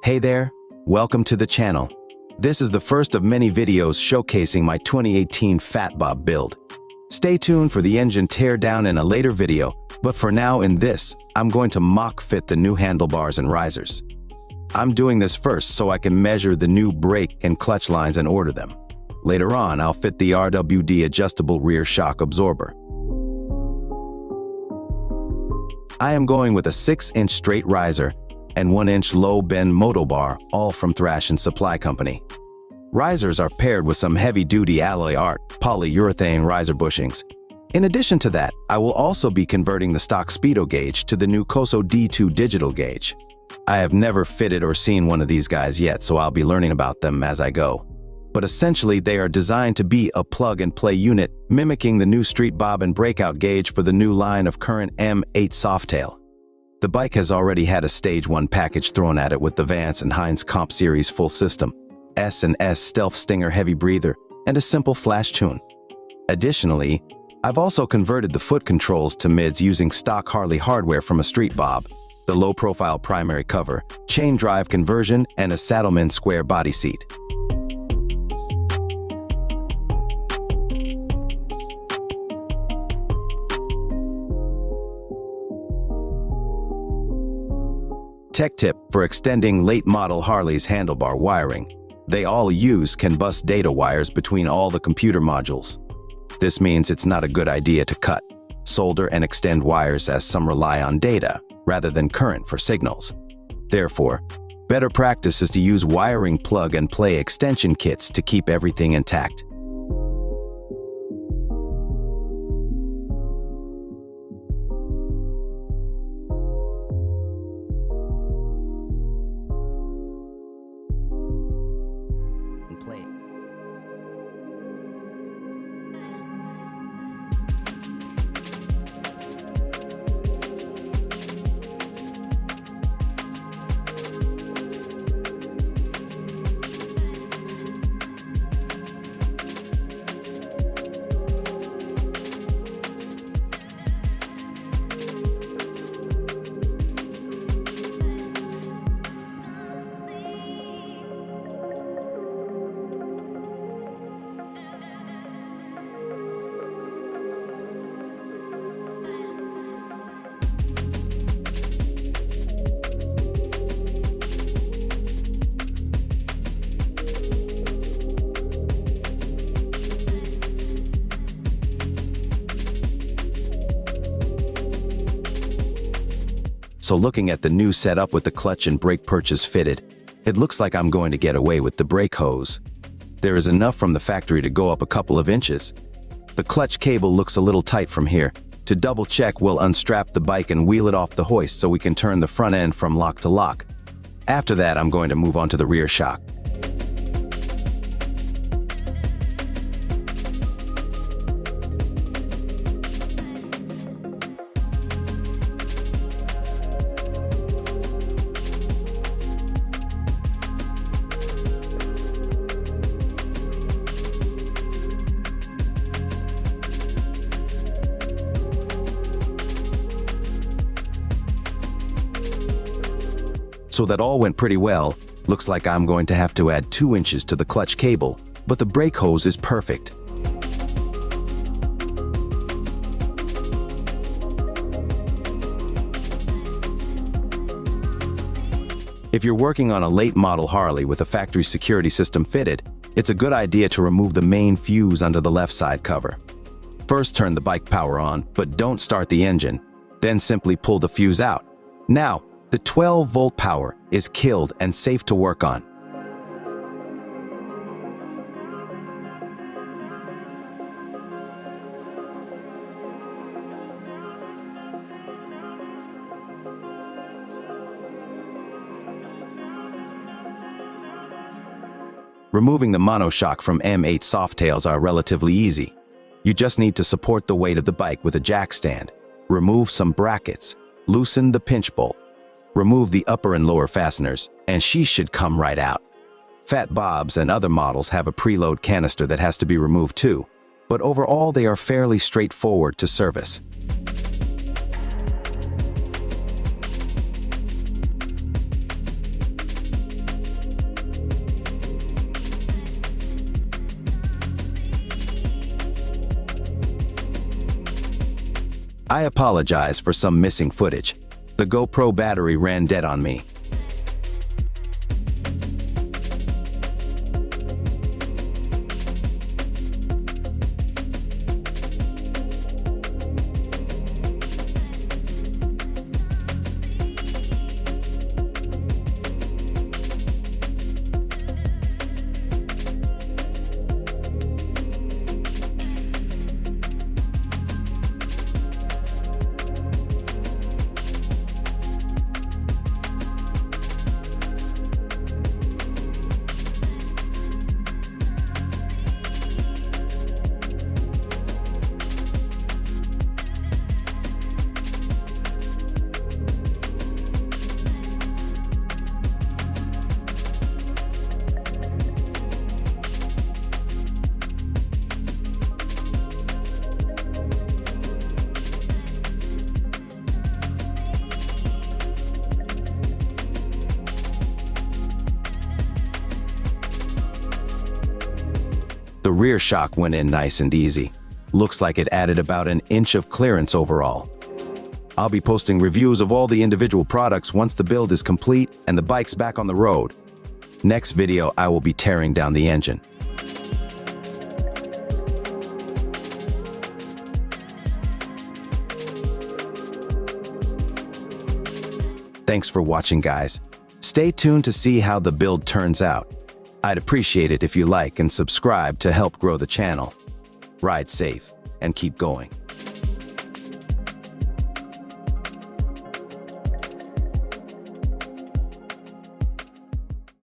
Hey there, welcome to the channel. This is the first of many videos showcasing my 2018 Fatbob build. Stay tuned for the engine teardown in a later video, but for now in this, I'm going to mock fit the new handlebars and risers. I'm doing this first so I can measure the new brake and clutch lines and order them. Later on, I'll fit the RWD adjustable rear shock absorber. I am going with a 6-inch straight riser and 1-inch low bend moto bar, all from Thrashin supply company. Risers are paired with some heavy-duty alloy art polyurethane riser bushings. In addition to that, I will also be converting the stock speedo gauge to the new Koso D2 digital gauge. I have never fitted or seen one of these guys yet, so I'll be learning about them as I go. But essentially, they are designed to be a plug-and-play unit, mimicking the new street bob and breakout gauge for the new line of current M8 Softail. The bike has already had a Stage 1 package thrown at it with the Vance and Heinz Comp Series full system, S&S Stealth Stinger heavy breather, and a simple flash tune. Additionally, I've also converted the foot controls to mids using stock Harley hardware from a street bob, the low-profile primary cover, chain drive conversion, and a Saddlemen square body seat. Tech tip for extending late model Harley's handlebar wiring. They all use CAN bus data wires between all the computer modules. This means it's not a good idea to cut, solder, and extend wires, as some rely on data rather than current for signals. Therefore, better practice is to use wiring plug-and-play extension kits to keep everything intact. So looking at the new setup with the clutch and brake perches fitted, it looks like I'm going to get away with the brake hose. There is enough from the factory to go up a couple of inches. The clutch cable looks a little tight from here. To double check, we'll unstrap the bike and wheel it off the hoist so we can turn the front end from lock to lock. After that, I'm going to move on to the rear shock. So that all went pretty well. Looks like I'm going to have to add 2 inches to the clutch cable, but the brake hose is perfect. If you're working on a late model Harley with a factory security system fitted, it's a good idea to remove the main fuse under the left side cover. First, turn the bike power on, but don't start the engine. Then simply pull the fuse out. Now, the 12-volt power is killed and safe to work on. Removing the monoshock from M8 Softails are relatively easy. You just need to support the weight of the bike with a jack stand. Remove some brackets. Loosen the pinch bolt. Remove the upper and lower fasteners, and she should come right out. Fatbobs and other models have a preload canister that has to be removed too, but overall they are fairly straightforward to service. I apologize for some missing footage. The GoPro battery ran dead on me. The rear shock went in nice and easy. Looks like it added about an inch of clearance overall. I'll be posting reviews of all the individual products once the build is complete and the bike's back on the road. Next video, I will be tearing down the engine. Thanks for watching, guys. Stay tuned to see how the build turns out. I'd appreciate it if you like and subscribe to help grow the channel. Ride safe and keep going.